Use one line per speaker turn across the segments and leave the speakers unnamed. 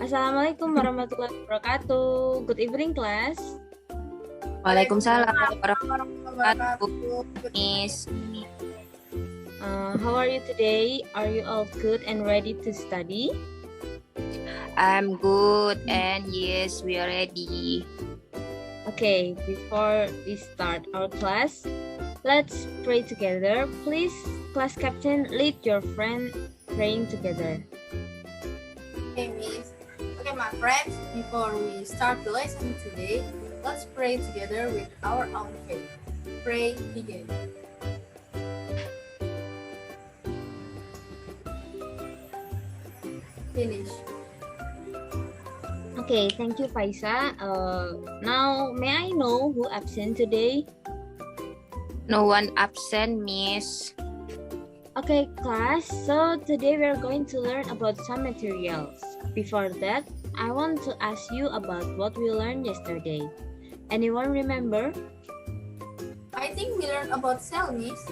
Assalamualaikum warahmatullahi wabarakatuh. Good evening, class.
Waalaikumsalam warahmatullahi
Wabarakatuh.
wabarakatuh, Miss.
How are you today? Are you all good and ready to study?
I'm good and yes, we are ready.
Okay, before we start our class, let's pray together. Please, class captain, lead your friend praying together.
Hey, Miss. Okay, my friends, before we start the lesson today, let's pray together with our own faith. Pray, begin. Finish.
Okay, thank you, Faisa. Now, may I know who absent today?
No one absent, Miss.
Okay, class. So today we are going to learn about some materials. Before that, I want to ask you about what we learned yesterday. Anyone remember?
I think we learned about cell, Miss.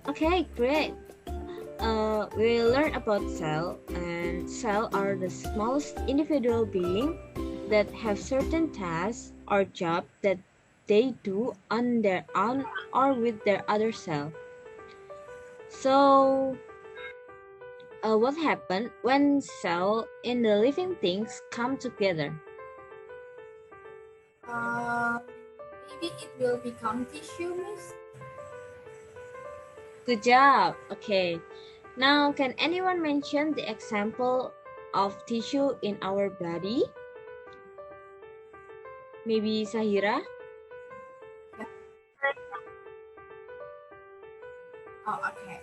Okay, great. We learned about cell, and cell are the smallest individual being that have certain tasks or job that they do on their own or with their other cell. So, what happened when cell in the living things come together?
Maybe it will become tissue, Miss.
Good job. Okay. Now, can anyone mention the example of tissue in our body? Maybe Sahira?
Oh, okay.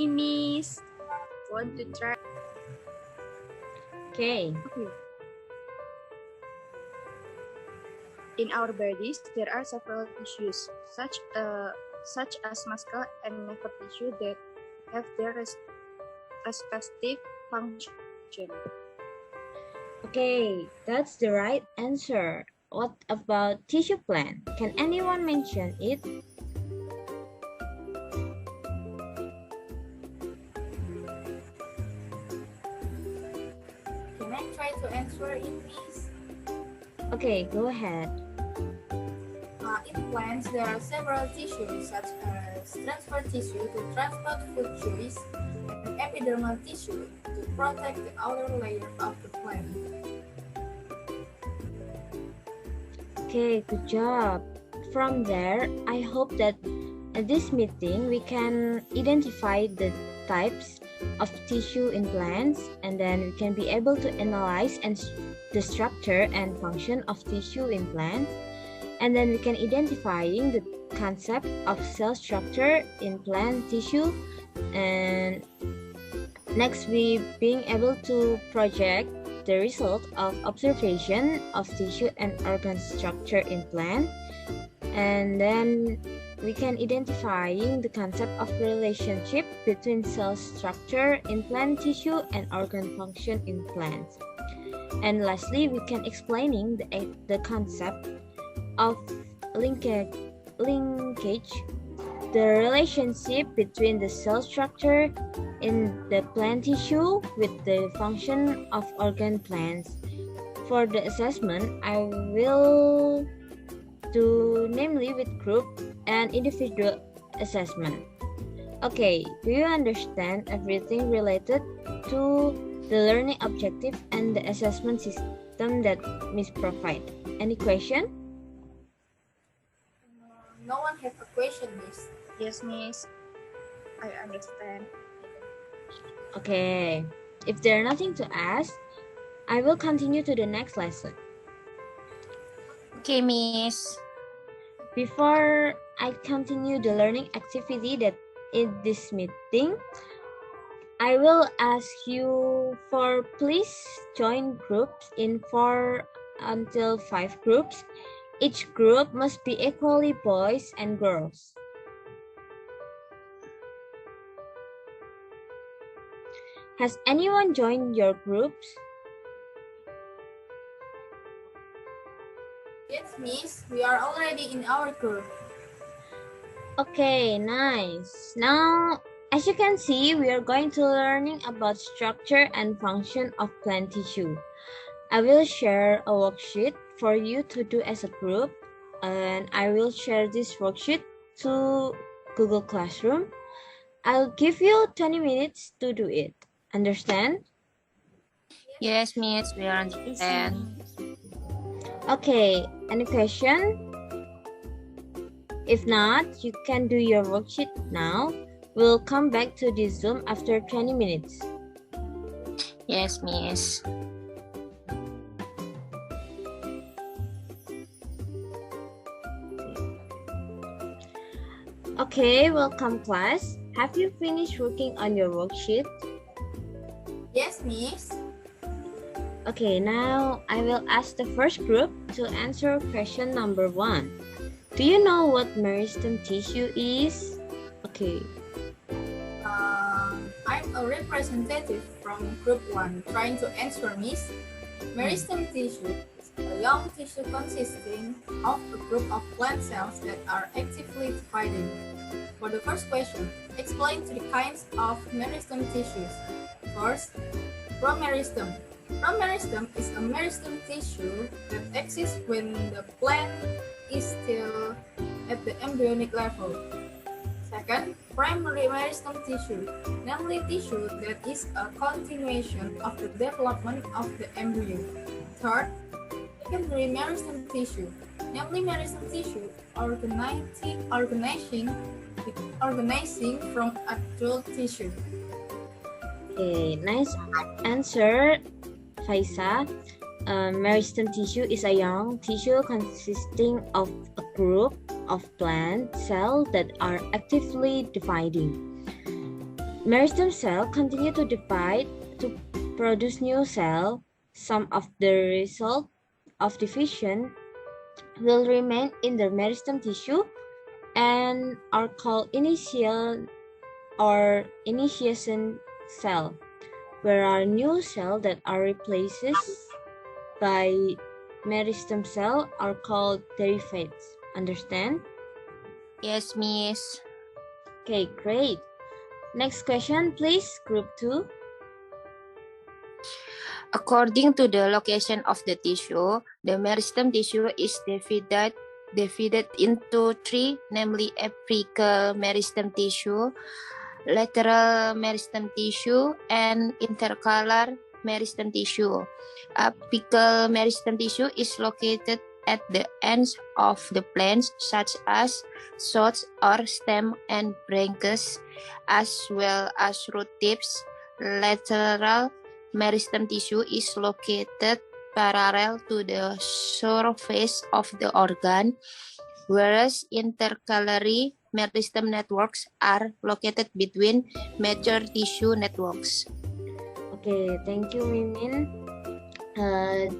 Miss. Want to try?
Okay.
In our bodies, there are several tissues, such as muscle and nerve tissue that have their respective function.
Okay, that's the right answer. What about tissue plant? Can anyone mention it?
Can I try to answer it, Miss?
Okay, go ahead.
In plants, there are several tissues, such as transfer tissue to transport food juice and epidermal tissue to protect the outer layer of the plant.
Okay, good job. From there, I hope that at this meeting we can identify the types of tissue in plants, and then we can be able to analyze the structure and function of tissue in plants, and then we can identifying the concept of cell structure in plant tissue, and next we being able to project the result of observation of tissue and organ structure in plant, and then we can identifying the concept of relationship between cell structure in plant tissue and organ function in plants. And lastly, we can explaining the concept of linkage, the relationship between the cell structure in the plant tissue with the function of organ plants. For the assessment, I will do namely with group and individual assessment. Okay, do you understand everything related to the learning objective and the assessment system that Miss provide? Any question?
No one has a question, Miss.
Yes, Miss. I understand.
Okay, if there are nothing to ask, I will continue to the next lesson.
Okay, Miss.
Before I continue the learning activity that in this meeting, I will ask you for please join groups in 4 until 5 groups. Each group must be equally boys and girls. Has anyone joined your groups?
Yes, Miss. We are already in our group.
Okay, nice. Now, as you can see, we are going to learning about structure and function of plant tissue. I will share a worksheet for you to do as a group, and I will share this worksheet to Google Classroom. I'll give you 20 minutes to do it. Understand?
Yes, Miss, we understand.
Okay, any question? If not, you can do your worksheet now. We'll come back to this Zoom after 20 minutes.
Yes, Miss.
Okay, welcome class. Have you finished working on your worksheet?
Yes, Miss.
Okay, now I will ask the first group to answer question number 1. Do you know what meristem tissue is? Okay.
I'm a representative from Group 1 trying to answer, Miss. Meristem tissue is a young tissue consisting of a group of plant cells that are actively dividing. For the first question, explain the kinds of meristem tissues. First, promeristem. Promeristem is a meristem tissue that exists when the plant is still at the embryonic level. Second, primary meristem tissue, namely tissue that is a continuation of the development of the embryo. Third, secondary meristem tissue, namely meristem tissue organizing from adult tissue.
Okay, nice answer, Faisa. Meristem tissue is a young tissue consisting of a group of plant cells that are actively dividing. Meristem cells continue to divide to produce new cells. Some of the result of division will remain in the meristem tissue and are called initial or initiation cell, where are new cells that are replaced by meristem cell are called derivates. Understand?
Yes, Miss.
Okay, great. Next question, please, group 2.
According to the location of the tissue, the meristem tissue is divided into 3, namely apical meristem tissue, lateral meristem tissue, and intercalary meristem tissue. Apical meristem tissue is located at the ends of the plants, such as shoots or stem and branches, as well as root tips. Lateral meristem tissue is located parallel to the surface of the organ, whereas intercalary meristem networks are located between major tissue networks.
Okay, thank you, Mimin.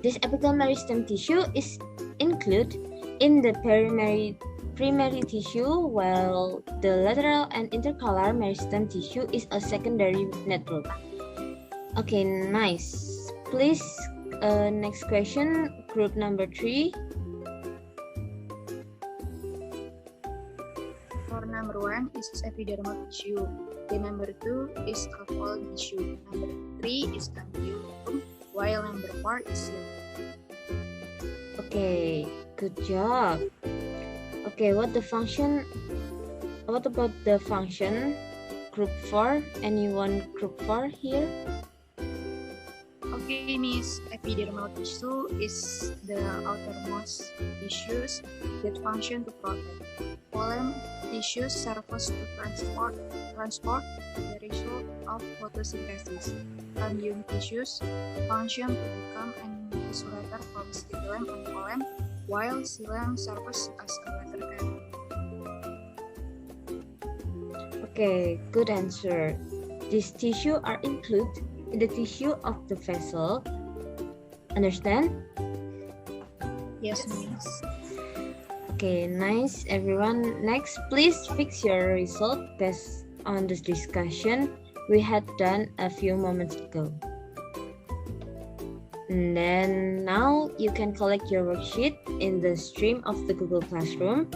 This apical meristem tissue is included in the primary tissue, while the lateral and intercalary meristem tissue is a secondary network. Okay, nice. Please, next question, group number 3.
For number 1 is epidermal tissue. The number 2 is scaffold tissue. Number 3 is ganglion, while number 4 is cell.
Okay, good job. Okay, what about the function? Group 4, anyone group 4 here?
Okay, Miss. Epidermal tissue is the outermost tissues that function to protect. Phloem tissues serves to transport the result of photosynthesis. Ganglion tissues function to become an insulator from xylem and phloem, while xylem serves as a water carrier.
Okay, good answer. These tissue are included in the tissue of the vessel. Understand?
Yes, Miss.
Okay, nice everyone. Next, please fix your result based on this discussion we had done a few moments ago. And then now you can collect your worksheet in the stream of the Google Classroom.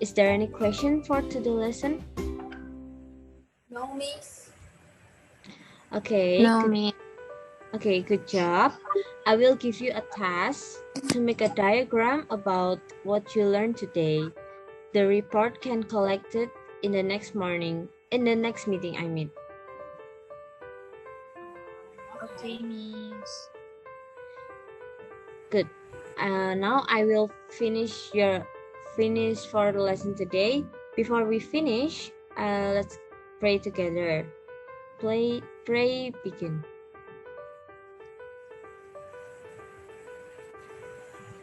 Is there any question for today's lesson?
No, Miss.
Okay.
No, Miss.
Okay, good job. I will give you a task to make a diagram about what you learned today. The report can collect it in the next meeting, I mean.
Okay, Miss.
Good. Now I will finish for the lesson today. Before we finish, let's pray together. Pray, begin.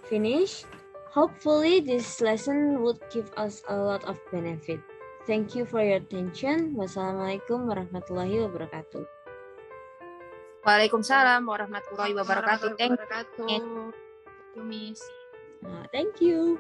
Finish. Hopefully this lesson would give us a lot of benefit. Thank you for your attention. Wassalamualaikum warahmatullahi wabarakatuh.
Waalaikumsalam warahmatullahi wabarakatuh. Thank you.
Thank you, Miss.
Thank you.